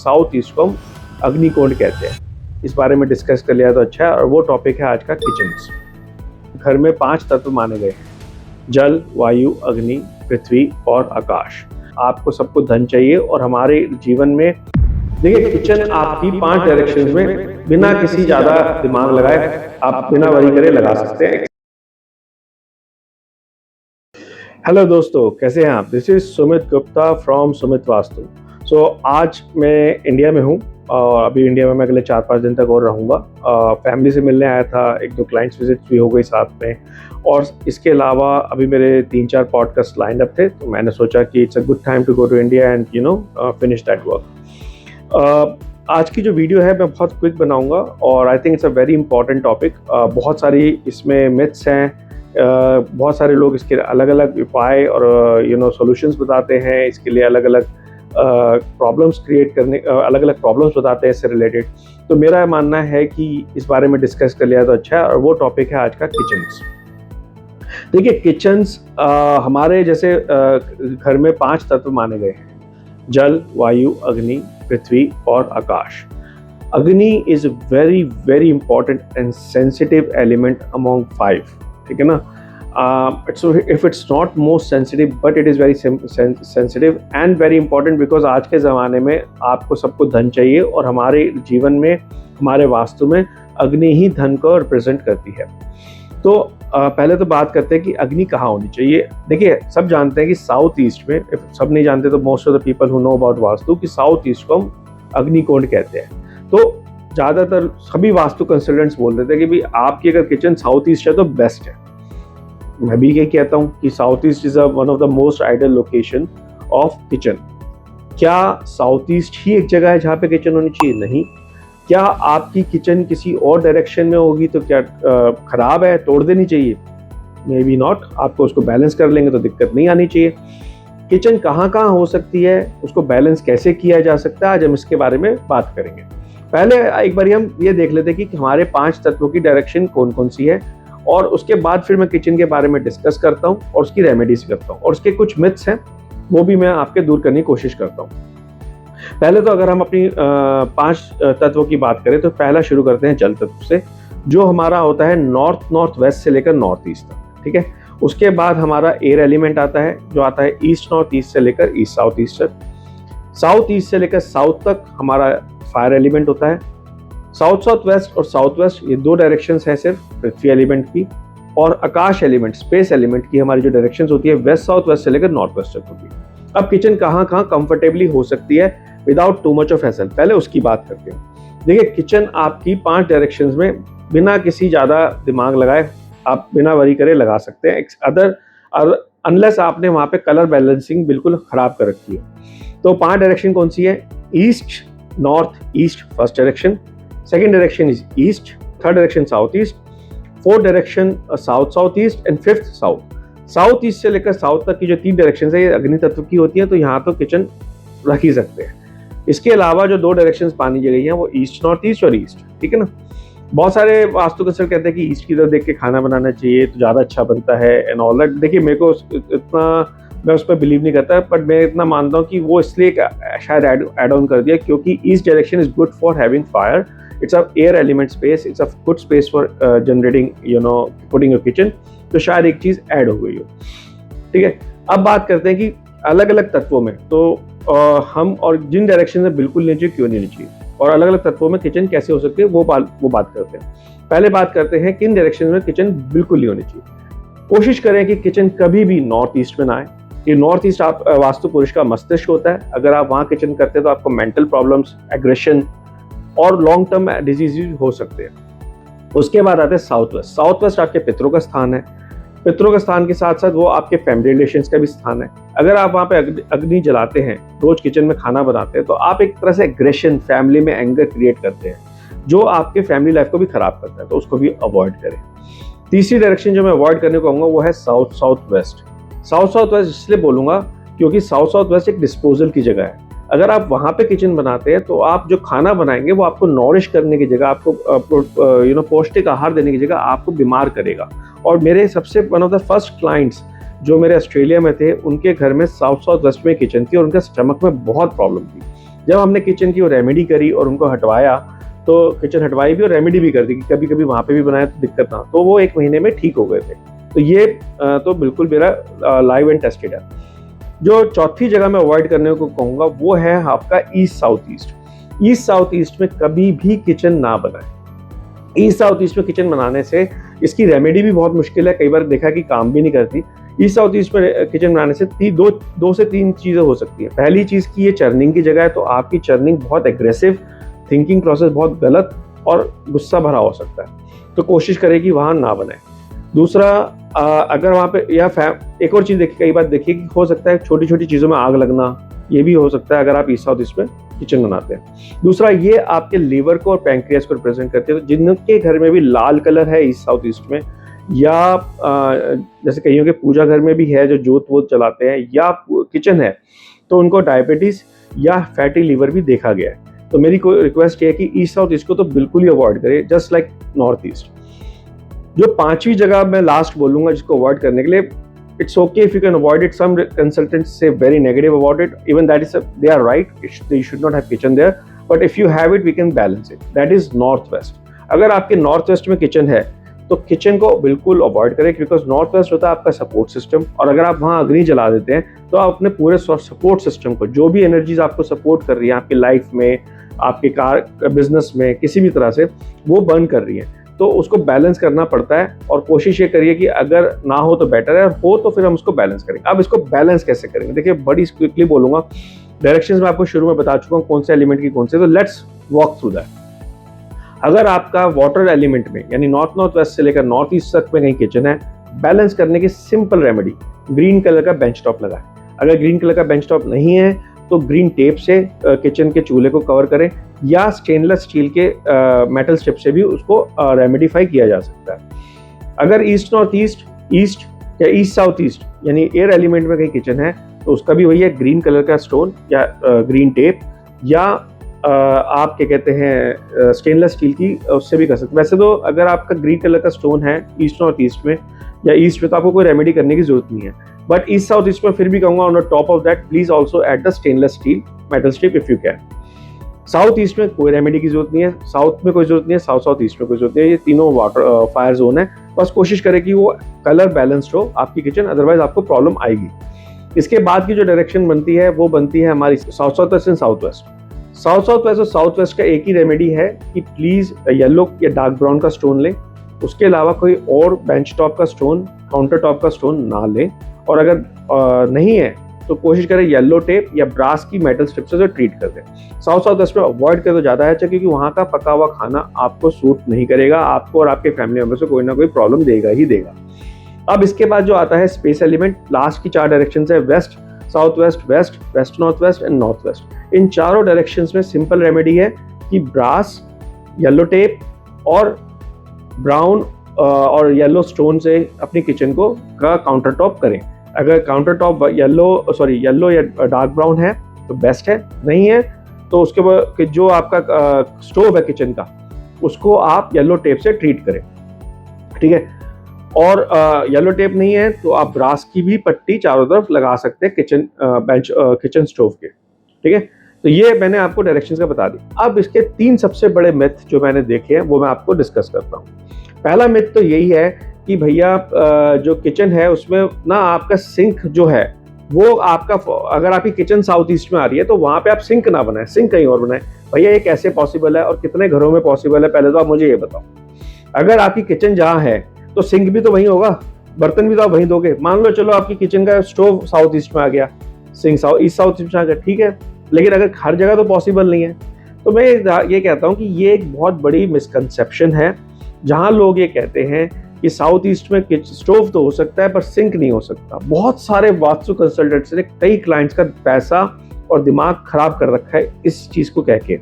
South east को हम अग्निकोण कहते हैं। इस बारे में डिस्कस कर लिया तो अच्छा है। और वो टॉपिक है आज का किचन। घर में 5 तत्व माने गए हैं: जल, वायु, अग्नि, पृथ्वी और आकाश। आपको सबको धन चाहिए और हमारे जीवन में देखिए किचन आपकी 5 डायरेक्शन में बिना किसी ज्यादा दिमाग लगाए, आप बिना वरी करे लगा सकते हैं। हेलो दोस्तों, कैसे हैं आप? This is Sumit Gupta from Sumit vastu. आज मैं इंडिया में हूँ और अभी इंडिया में मैं अगले 4-5 दिन तक और रहूँगा। फैमिली से मिलने आया था, 1-2 क्लाइंट्स विजिट भी हो गई साथ में, और इसके अलावा अभी मेरे 3-4 पॉडकास्ट लाइन अप थे, तो मैंने सोचा कि it's a good time to go to India and finish that work. आज की जो वीडियो है मैं बहुत क्विक बनाऊंगा और I think it's a very important topic. बहुत सारी इसमें मिथ्स हैं, बहुत सारे लोग इसके अलग अलग उपाय और सॉल्यूशंस बताते हैं, इसके लिए अलग अलग प्रॉब्लम्स क्रिएट करने, अलग अलग प्रॉब्लम्स बताते हैं इससे रिलेटेड। तो मेरा मानना है कि इस बारे में डिस्कस कर लिया तो अच्छा है। और वो टॉपिक है आज का किचन्स। देखिए किचन्स हमारे जैसे घर में 5 तत्व माने गए हैं: जल, वायु, अग्नि, पृथ्वी और आकाश। अग्नि is very very important and sensitive element among 5, ठीक है ना। If it's not most sensitive, but it is very sensitive and very important, because आज के ज़माने में आपको सबको धन चाहिए और हमारे जीवन में, हमारे वास्तु में अग्नि ही धन को रिप्रेजेंट करती है। तो पहले तो बात करते हैं कि अग्नि कहाँ होनी चाहिए। देखिए सब जानते हैं कि साउथ ईस्ट में, सब नहीं जानते तो most of the people who know about vastu, कि साउथ ईस्ट को हम अग्निकोण कहते हैं। तो ज़्यादातर सभी वास्तु कंसल्टेंट्स बोल देते हैं कि भाई आपकी अगर किचन साउथ ईस्ट है तो बेस्ट है। मैं भी यही कहता हूँ कि south east is one of the most ideal location of kitchen. क्या साउथ ईस्ट ही एक जगह है जहाँ पे किचन होनी चाहिए? नहीं। क्या आपकी किचन किसी और डायरेक्शन में होगी तो क्या खराब है, तोड़ देनी चाहिए? May be not. आपको उसको बैलेंस कर लेंगे तो दिक्कत नहीं आनी चाहिए। किचन कहाँ कहाँ हो सकती है, उसको बैलेंस कैसे किया जा सकता है, आज हम इसके बारे में बात करेंगे। पहले एक बार हम ये देख लेते हैं कि हमारे 5 तत्वों की डायरेक्शन कौन कौन सी है, और उसके बाद फिर मैं किचन के बारे में डिस्कस करता हूँ और उसकी रेमेडीज करता हूँ, और उसके कुछ मिथ्स हैं वो भी मैं आपके दूर करने की कोशिश करता हूँ। पहले तो अगर हम अपनी 5 तत्वों की बात करें तो पहला शुरू करते हैं जल तत्व से, जो हमारा होता है नॉर्थ वेस्ट से लेकर नॉर्थ ईस्ट तक, ठीक है। उसके बाद हमारा एयर एलिमेंट आता है, जो आता है ईस्ट नॉर्थ ईस्ट से लेकर ईस्ट साउथ ईस्ट तक। साउथ ईस्ट से लेकर साउथ तक हमारा फायर एलिमेंट होता है। साउथ वेस्ट और साउथ वेस्ट ये 2 डायरेक्शंस हैं सिर्फ पृथ्वी एलिमेंट की, और आकाश एलिमेंट, स्पेस एलिमेंट की हमारी जो डायरेक्शंस होती है वेस्ट साउथ वेस्ट से लेकर नॉर्थ वेस्ट तक होती है। अब किचन कहाँ कहाँ कंफर्टेबली हो सकती है without too much of hassle, पहले उसकी बात करते हैं। देखिए किचन आपकी 5 डायरेक्शंस में बिना किसी ज़्यादा दिमाग लगाए, आप बिना वरी करे लगा सकते हैं, अदर अनलेस आपने वहाँ पे कलर बैलेंसिंग बिल्कुल ख़राब कर रखी है। तो 5 डायरेक्शन कौन सी है? East north east first direction, second direction is east, third direction south east, fourth direction south east and fifth south east से लेकर साउथ तक की जो 3 डायरेक्शन है ये अग्नि तत्व की होती है, तो यहाँ तो किचन रख ही सकते हैं। इसके अलावा जो 2 डायरेक्शंस पानी गई हैं वो ईस्ट नॉर्थ ईस्ट और ईस्ट, ठीक है ना। बहुत सारे वास्तु कंसल्टेंट कहते हैं कि ईस्ट की तरफ देख के खाना बनाना चाहिए तो ज़्यादा अच्छा बनता है एंड ऑल दैट। देखिए मेरे को इतना, मैं उस पर बिलीव नहीं करता, बट मैं इतना मानता हूँ कि वो इसलिए शायद एड ऑन कर दिया क्योंकि east direction is good for having fire, it's a air element space, it's a good space for generating putting your kitchen, तो शायद एक चीज ऐड हो गई हो, ठीक है। अब बात करते हैं कि अलग अलग तत्वों में तो हम, और जिन डायरेक्शन में बिल्कुल नहीं चाहिए क्यों नहीं चाहिए, और अलग अलग तत्वों में किचन कैसे हो सकती है वो बात करते हैं। पहले बात करते हैं किन डायरेक्शन में किचन बिल्कुल नहीं होनी चाहिए। कोशिश करें कि किचन कभी भी नॉर्थ ईस्ट में ना आए। कि नॉर्थ ईस्ट आप वास्तु पुरुष का मस्तिष्क होता है, अगर आप वहाँ किचन करते हैं तो आपको मेंटल प्रॉब्लम्स, एग्रेशन और लॉन्ग टर्म डिजीज हो सकते हैं। उसके बाद आते हैं साउथ वेस्ट। साउथ वेस्ट आपके पितरों का स्थान है। पितरों के स्थान के साथ साथ वो आपके फैमिली रिलेशंस का भी स्थान है। अगर आप वहाँ पे अग्नि जलाते हैं, रोज किचन में खाना बनाते हैं, तो आप एक तरह से एग्रेशन, फैमिली में एंगर क्रिएट करते हैं जो आपके फैमिली लाइफ को भी खराब करता है, तो उसको भी अवॉइड करें। तीसरी डायरेक्शन जो मैं अवॉइड करने को कहूँगा वो है साउथ वेस्ट। साउथ वेस्ट इसलिए बोलूँगा क्योंकि साउथ वेस्ट एक डिस्पोजल की जगह है। अगर आप वहाँ पे किचन बनाते हैं तो आप जो खाना बनाएंगे वो आपको नॉरिश करने की जगह, आपको पौष्टिक आहार देने की जगह आपको बीमार करेगा। और मेरे सबसे one of the first clients जो मेरे ऑस्ट्रेलिया में थे, उनके घर में साउथ वेस्ट में किचन थी और उनके स्टमक में बहुत प्रॉब्लम थी। जब हमने किचन की वो रेमेडी करी और उनको हटवाया, तो किचन हटवाई भी और रेमेडी भी कर दी कि कभी कभी वहाँ पे भी बनाया तो दिक्कत ना, तो वो 1 महीने में ठीक हो गए थे। तो ये तो बिल्कुल मेरा लाइव एंड टेस्टेड है। जो चौथी जगह मैं अवॉइड करने को कहूँगा वो है आपका east south east. East south east में कभी भी किचन ना बनाए। ईस्ट साउथ ईस्ट में किचन बनाने से इसकी रेमेडी भी बहुत मुश्किल है, कई बार देखा कि काम भी नहीं करती। ईस्ट साउथ ईस्ट में किचन बनाने से दो से तीन चीज़ें हो सकती हैं। पहली चीज़ की ये चर्निंग की जगह है, तो आपकी चर्निंग बहुत एग्रेसिव, थिंकिंग प्रोसेस बहुत गलत और गुस्सा भरा हो सकता है, तो कोशिश करें कि वहाँ ना बनाए। दूसरा, अगर वहाँ पे एक और चीज़ देखिए, कई बार देखिए कि हो सकता है छोटी छोटी चीज़ों में आग लगना, ये भी हो सकता है अगर आप ईस्ट साउथ ईस्ट में किचन बनाते हैं। दूसरा, ये आपके लीवर को और पैंक्रियास को रिप्रेजेंट करते हैं। तो जिनके घर में भी लाल कलर है ईस्ट साउथ ईस्ट में, या जैसे कईयों के पूजा घर में भी है जो जोत वोत चलाते हैं, या किचन है, तो उनको डायबिटीज़ या फैटी लीवर भी देखा गया है। तो मेरी कोई रिक्वेस्ट है कि ईस्ट साउथ ईस्ट को तो बिल्कुल ही अवॉइड करें, जस्ट लाइक नॉर्थ ईस्ट। जो पांचवी जगह मैं लास्ट बोलूंगा जिसको अवॉइड करने के लिए, it's okay if you can avoid it. Some consultants say very negative about it. Even that is they are right. They should not have kitchen there. But if you have it, we can balance it. That is northwest. अगर आपके north west में kitchen है तो kitchen को बिल्कुल avoid करें, because north west होता है आपका सपोर्ट सिस्टम, और अगर आप वहाँ अग्नि जला देते हैं तो आप अपने पूरे सपोर्ट सिस्टम को, जो भी एनर्जीज आपको सपोर्ट कर रही है आपकी लाइफ में, आपके कार बिजनेस में, किसी भी तरह से वो बर्न कर रही है, तो उसको बैलेंस करना पड़ता है। और कोशिश ये करिए कि अगर ना हो तो बेटर है, और हो तो फिर हम उसको बैलेंस करेंगे। अब इसको बैलेंस कैसे करेंगे, देखिए बड़ी क्विकली बोलूंगा। डायरेक्शंस में आपको शुरू में बता चुका हूँ कौन से एलिमेंट की कौन से, तो लेट्स वॉक थ्रू दैट। अगर आपका वाटर एलिमेंट में यानी नॉर्थ वेस्ट से लेकर नॉर्थ ईस्ट तक में कहीं किचन है, बैलेंस करने की सिंपल रेमेडी, ग्रीन कलर का बेंच टॉप लगाए। अगर ग्रीन कलर का बेंच टॉप नहीं है तो ग्रीन टेप से किचन के चूल्हे को कवर करें, या स्टेनलेस स्टील के मेटल स्ट्रिप से भी उसको रेमेडिफाई किया जा सकता है। अगर ईस्ट नॉर्थ ईस्ट, ईस्ट या ईस्ट साउथ ईस्ट यानी एयर एलिमेंट में कहीं किचन है, तो उसका भी वही है, ग्रीन कलर का स्टोन या ग्रीन टेप, या आप क्या कहते हैं स्टेनलेस स्टील की, उससे भी कर सकते हैं। वैसे तो अगर आपका ग्रीन कलर का स्टोन है ईस्ट नॉर्थ ईस्ट में या ईस्ट में, तो आपको कोई रेमेडी करने की जरूरत नहीं है। बट ईस्ट साउथ ईस्ट में फिर भी कहूँगा, on the top of that please also add the stainless steel metal strip if you can. South east में कोई रेमेडी की जरूरत नहीं है, साउथ में कोई जरूरत नहीं है, साउथ ईस्ट में कोई जरूरत नहीं है। ये तीनों वाटर फायर जोन है, बस कोशिश करें कि वो कलर बैलेंस्ड हो आपकी किचन, अदरवाइज आपको प्रॉब्लम आएगी। इसके बाद की जो डायरेक्शन बनती है वो बनती है हमारी south west and south west. South waste और साउथ वेस्ट का एक ही रेमेडी है कि प्लीज येलो या डार्क ब्राउन का स्टोन लें, उसके अलावा कोई और बेंच टॉप का स्टोन, काउंटर टॉप का स्टोन ना लें, और अगर नहीं है तो कोशिश करें येलो टेप या ब्रास की मेटल स्ट्रिप से ट्रीट कर दें। साउथ वेस्ट में अवॉइड करें तो ज़्यादा है, क्योंकि वहाँ का पका हुआ खाना आपको सूट नहीं करेगा, आपको और आपके फैमिली मेंबर से कोई ना कोई प्रॉब्लम देगा ही देगा। अब इसके बाद जो आता है स्पेस एलिमेंट, लास्ट की 4 डायरेक्शन है, west, south west, west, west north west and north west. इन चारों डायरेक्शंस में सिंपल रेमेडी है कि ब्रास, येलो टेप और ब्राउन और येलो स्टोन से अपनी किचन को का काउंटर टॉप करें। अगर काउंटर टॉप येलो या डार्क ब्राउन है तो बेस्ट है, नहीं है तो उसके बाद जो आपका स्टोव है किचन का, उसको आप येलो टेप से ट्रीट करें, ठीक है। और येलो टेप नहीं है तो आप ब्रास की भी पट्टी चारों तरफ लगा सकते हैं किचन स्टोव के, ठीक है। तो ये मैंने आपको डायरेक्शंस का बता दी। अब इसके 3 सबसे बड़े मिथ जो मैंने देखे हैं वो मैं आपको डिस्कस करता हूँ। पहला मिथ तो यही है कि भैया जो किचन है उसमें ना आपका सिंक जो है वो आपका, अगर आपकी किचन साउथ ईस्ट में आ रही है तो वहाँ पे आप सिंक ना बनाएं, सिंक कहीं और बनाएं। भैया ये कैसे पॉसिबल है और कितने घरों में पॉसिबल है, पहले तो आप मुझे ये बताओ। अगर आपकी किचन जहाँ है तो सिंक भी तो वहीं होगा, बर्तन भी तो आप वहीं धोगे। मान लो चलो आपकी किचन का स्टोव साउथ ईस्ट में आ गया, सिंक ईस्ट साउथ ईस्ट में आ गया, ठीक है, लेकिन अगर हर जगह तो पॉसिबल नहीं है। तो मैं ये कहता हूँ कि ये एक बहुत बड़ी मिसकंसेप्शन है, जहाँ लोग ये कहते हैं कि साउथ ईस्ट में स्टोव तो हो सकता है पर सिंक नहीं हो सकता। बहुत सारे वास्तु कंसल्टेंट्स ने कई क्लाइंट्स का पैसा और दिमाग खराब कर रखा है इस चीज़ को कह के।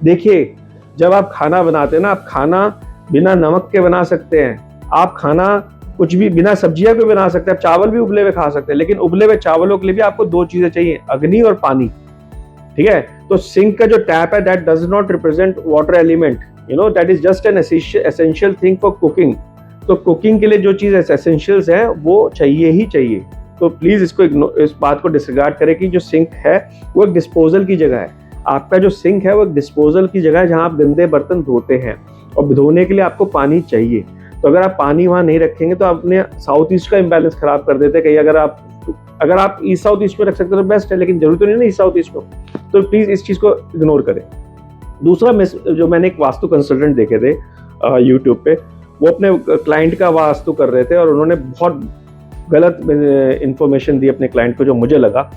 देखिए, जब आप खाना बनाते हैं ना, आप खाना बिना नमक के बना सकते हैं, आप खाना कुछ भी बिना सब्जियां के बना सकते हैं, आप चावल भी उबले हुए खा सकते हैं, लेकिन उबले हुए चावलों के लिए भी आपको 2 चीज़ें चाहिए, अग्नि और पानी, ठीक है। तो सिंक का जो टैप है that does not represent water element, you know, that is just an essential thing for cooking. तो कुकिंग के लिए जो चीज़ एसेंशियल्स है वो चाहिए ही चाहिए। तो प्लीज़ इस बात को डिसरिगार्ड करें कि जो सिंक है वो एक डिस्पोजल की जगह है। आपका जो सिंक है वो डिस्पोजल की जगह है जहाँ आप गंदे बर्तन धोते हैं, और धोने के लिए आपको पानी चाहिए। तो अगर आप पानी वहाँ नहीं रखेंगे तो आप अपने साउथ ईस्ट का इम्बैलेंस खराब कर देते हैं। कहीं अगर आप ईस्ट साउथ ईस्ट में रख सकते हो तो बेस्ट है, लेकिन जरूरी तो नहीं ना ईस्ट साउथ ईस्ट में, तो प्लीज़ इस चीज़ को इग्नोर करें। दूसरा जो मैंने एक वास्तु कंसल्टेंट देखे थे यूट्यूब पे, वो अपने क्लाइंट का वास्तु कर रहे थे और उन्होंने बहुत गलत इन्फॉर्मेशन दी अपने क्लाइंट को, जो मुझे लगा।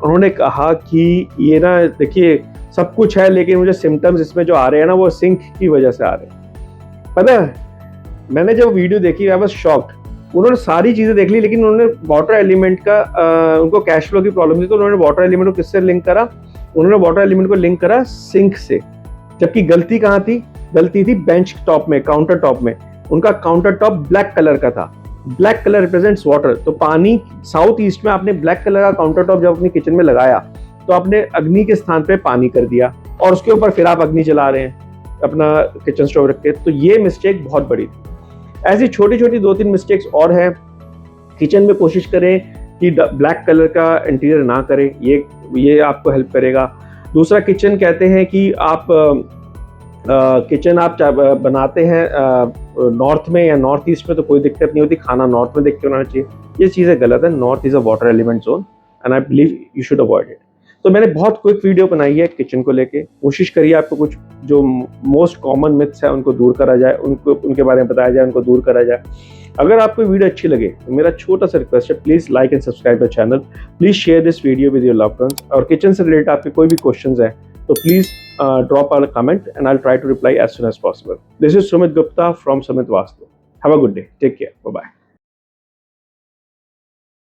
उन्होंने कहा कि ये ना देखिए सब कुछ है, लेकिन मुझे सिम्टम्स इसमें जो आ रहे हैं ना वो सिंक की वजह से आ रहे हैं। पता है, मैंने जब वीडियो देखी आई वाज शॉक्ड। उन्होंने सारी चीज़ें देख ली, लेकिन उन्होंने वाटर एलिमेंट का उनको कैश फ्लो की प्रॉब्लम थी, तो उन्होंने वाटर एलिमेंट को किससे लिंक करा? उन्होंने वाटर एलिमेंट को लिंक करा सिंक से। जबकि गलती कहाँ थी? गलती थी बेंच टॉप में, काउंटर टॉप में। उनका काउंटर टॉप ब्लैक कलर का था। Black colour represents water. तो पानी साउथ ईस्ट में आपने ब्लैक कलर का काउंटर टॉप जब अपनी किचन में लगाया तो आपने अग्नि के स्थान पे पानी कर दिया, और उसके ऊपर फिर आप अग्नि जला रहे हैं अपना किचन स्टोव रख के। तो ये मिस्टेक बहुत बड़ी थी। ऐसी छोटी छोटी 2-3 मिस्टेक्स और हैं। किचन में कोशिश करें कि ब्लैक कलर का इंटीरियर ना करें, ये आपको हेल्प करेगा। दूसरा, किचन कहते हैं कि आप किचन आप बनाते हैं नॉर्थ में या नॉर्थ ईस्ट में तो कोई दिक्कत नहीं होती, खाना नॉर्थ में देख के बनाना चाहिए। ये चीज़ें गलत है। North is a water element zone and I believe you should avoid it. तो मैंने बहुत क्विक वीडियो बनाई है किचन को लेके। कोशिश करिए आपको कुछ जो मोस्ट कॉमन मिथ्स है उनको दूर करा जाए, उनके बारे में बताया जाए, उनको दूर करा जाए। अगर आपको वीडियो अच्छी लगे तो मेरा छोटा सा रिक्वेस्ट है, please like and subscribe the channel. Please share this video with your loved ones. और किचन से रिलेटेड आपके कोई भी क्वेश्चंस हैं तो please drop a comment and I'll try to reply as soon as possible. This is Sumit Gupta from Sumit Vastu. Have a good day. Take care. Bye-bye.